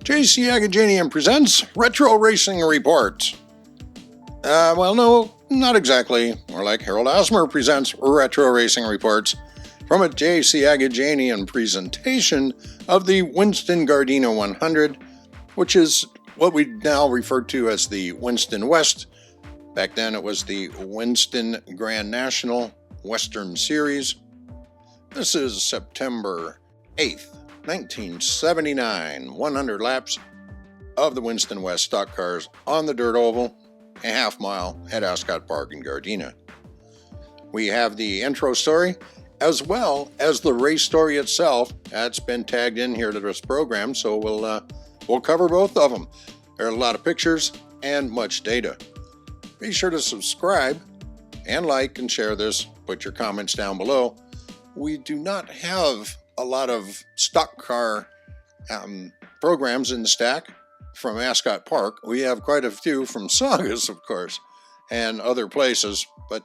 JC Agajanian presents Retro Racing Report. Well, no, not exactly. More like Harold Osmer presents Retro Racing Reports from a JC Agajanian presentation of the Winston Gardena 100, which is what we now refer to as the Winston West. Back then it was the Winston Grand National Western Series. This is September 8th, 1979, 100 laps of the Winston West stock cars on the dirt oval, a half mile at Ascot Park in Gardena. We have the intro story as well as the race story itself. That's been tagged in here to this program, so we'll cover both of them. There are a lot of pictures and much data. Be sure to subscribe and like and share this. Put your comments down below. We do not have a lot of stock car programs in the stack from Ascot Park. We have quite a few from Saugus, of course, and other places. But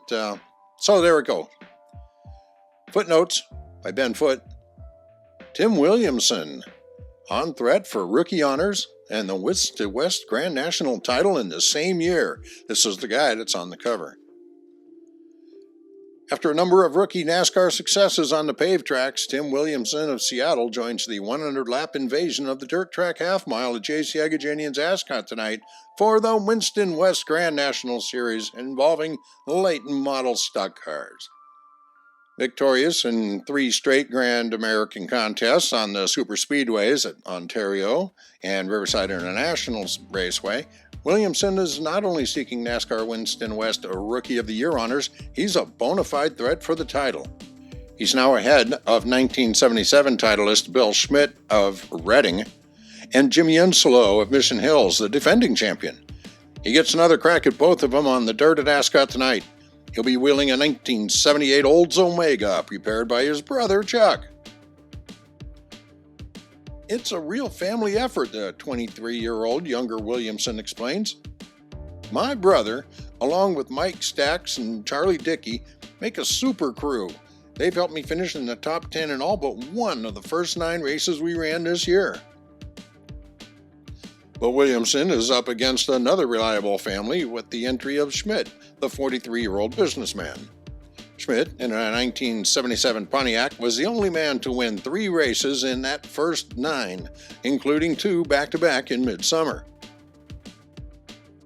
so there we go. Footnotes by Ben Foote. Tim Williamson on threat for rookie honors and the Winston West Grand National title in the same year. This is the guy that's on the cover. After a number of rookie NASCAR successes on the paved tracks, Tim Williamson of Seattle joins the 100-lap invasion of the dirt track half mile at JC Agajanian's Ascot tonight for the Winston West Grand National Series involving late model stock cars. Victorious in 3 straight Grand American contests on the super speedways at Ontario and Riverside International Raceway, Williamson is not only seeking NASCAR Winston West Rookie of the Year honors, he's a bona fide threat for the title. He's now ahead of 1977 titleist Bill Schmitt of Reading and Jimmy Insolo of Mission Hills, the defending champion. He gets another crack at both of them on the dirt at Ascot tonight. He'll be wheeling a 1978 Olds Omega prepared by his brother Chuck. It's a real family effort, the 23-year-old younger Williamson explains. My brother, along with Mike Stacks and Charlie Dickey, make a super crew. They've helped me finish in the top 10 in all but one of the first 9 races we ran this year. But Williamson is up against another reliable family with the entry of Schmitt, the 43-year-old businessman. Schmitt, in a 1977 Pontiac, was the only man to win 3 races in that first 9, including 2 back-to-back in midsummer.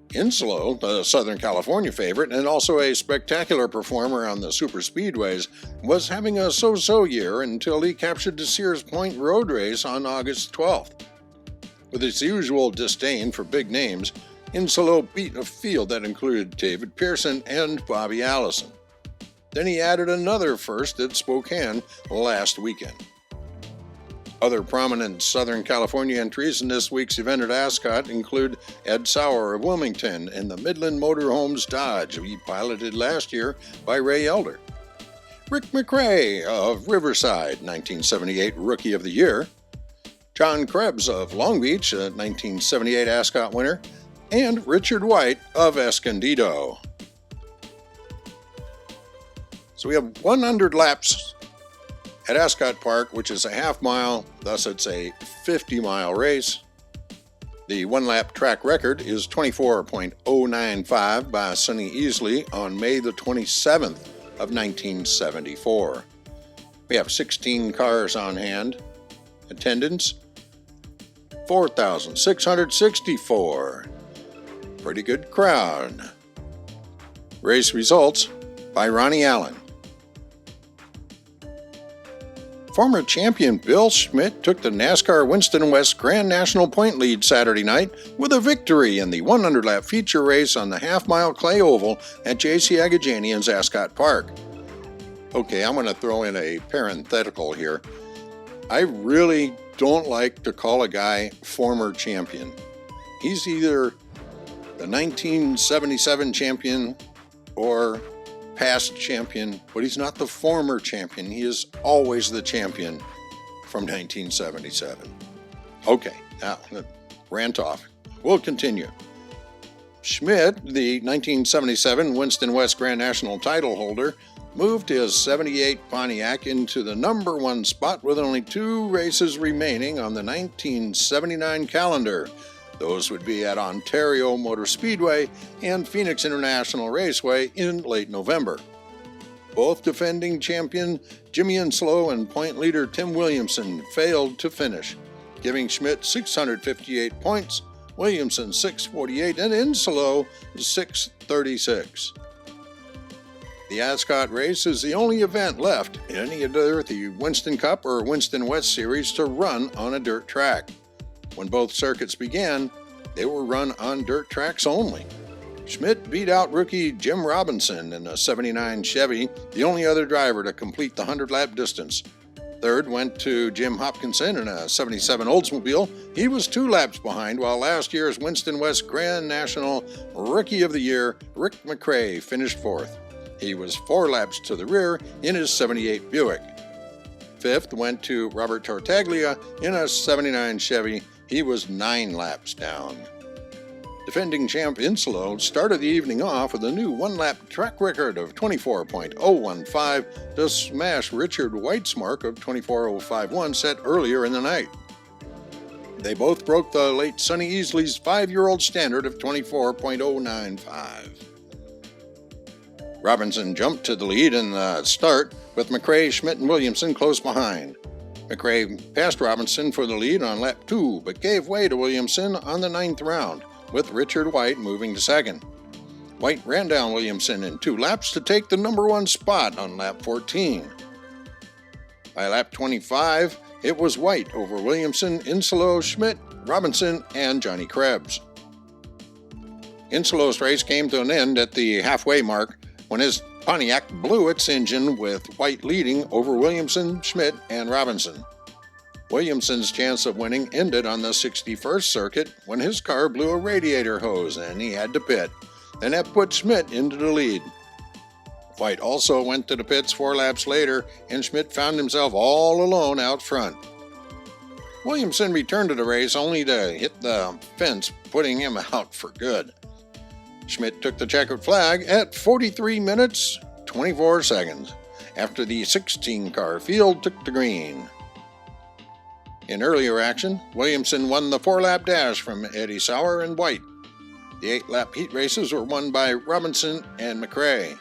Insolo, the Southern California favorite and also a spectacular performer on the super speedways, was having a so-so year until he captured the Sears Point Road Race on August 12th. With his usual disdain for big names, Insolo beat a field that included David Pearson and Bobby Allison. Then he added another first at Spokane last weekend. Other prominent Southern California entries in this week's event at Ascot include Ed Sauer of Wilmington in the Midland Motorhomes Dodge he piloted last year by Ray Elder. Rick McRae of Riverside, 1978 Rookie of the Year. John Krebs of Long Beach, a 1978 Ascot winner. And Richard White of Escondido. So we have 100 laps at Ascot Park, which is a half mile, thus it's a 50-mile race. The 1-lap track record is 24.095 by Sonny Easley on May the 27th of 1974. We have 16 cars on hand. Attendance, 4,664. Pretty good crowd. Race results by Ronnie Allen. Former champion Bill Schmitt took the NASCAR Winston West Grand National point lead Saturday night with a victory in the 100-lap feature race on the half-mile clay oval at JC Agajanian's Ascot Park. Okay, I'm going to throw in a parenthetical here. I really don't like to call a guy former champion. He's either the 1977 champion or past champion, but he's not the former champion. He is always the champion from 1977. Okay, now, rant off. We'll continue. Schmitt, the 1977 Winston West Grand National title holder, moved his '78 Pontiac into the number 1 spot with only 2 races remaining on the 1979 calendar. Those would be at Ontario Motor Speedway and Phoenix International Raceway in late November. Both defending champion Jimmy Inslow and point leader Tim Williamson failed to finish, giving Schmitt 658 points, Williamson 648, and Inslow 636. The Ascot race is the only event left in either the Winston Cup or Winston West Series to run on a dirt track. When both circuits began, they were run on dirt tracks only. Schmitt beat out rookie Jim Robinson in a '79 Chevy, the only other driver to complete the 100-lap distance. Third went to Jim Hopkinson in a '77 Oldsmobile. He was 2 laps behind, while last year's Winston West Grand National Rookie of the Year, Rick McRae, finished 4th. He was 4 laps to the rear in his '78 Buick. Fifth went to Robert Tartaglia in a '79 Chevy. He was 9 laps down. Defending champ Inslow started the evening off with a new 1-lap track record of 24.015 to smash Richard White's mark of 24.051 set earlier in the night. They both broke the late Sonny Easley's 5-year-old standard of 24.095. Robinson jumped to the lead in the start, with McRae, Schmitt, and Williamson close behind. McRae passed Robinson for the lead on lap 2, but gave way to Williamson on the 9th round, with Richard White moving to second. White ran down Williamson in 2 laps to take the number 1 spot on lap 14. By lap 25, it was White over Williamson, Inslow, Schmitt, Robinson, and Johnny Krebs. Inslow's race came to an end at the halfway mark when his Pontiac blew its engine, with White leading over Williamson, Schmitt, and Robinson. Williamson's chance of winning ended on the 61st circuit when his car blew a radiator hose and he had to pit, and that put Schmitt into the lead. White also went to the pits 4 laps later, and Schmitt found himself all alone out front. Williamson returned to the race only to hit the fence, putting him out for good. Schmitt took the checkered flag at 43 minutes, 24 seconds, after the 16-car field took the green. In earlier action, Williamson won the 4-lap dash from Eddie Sauer and White. The 8-lap heat races were won by Robinson and McRae.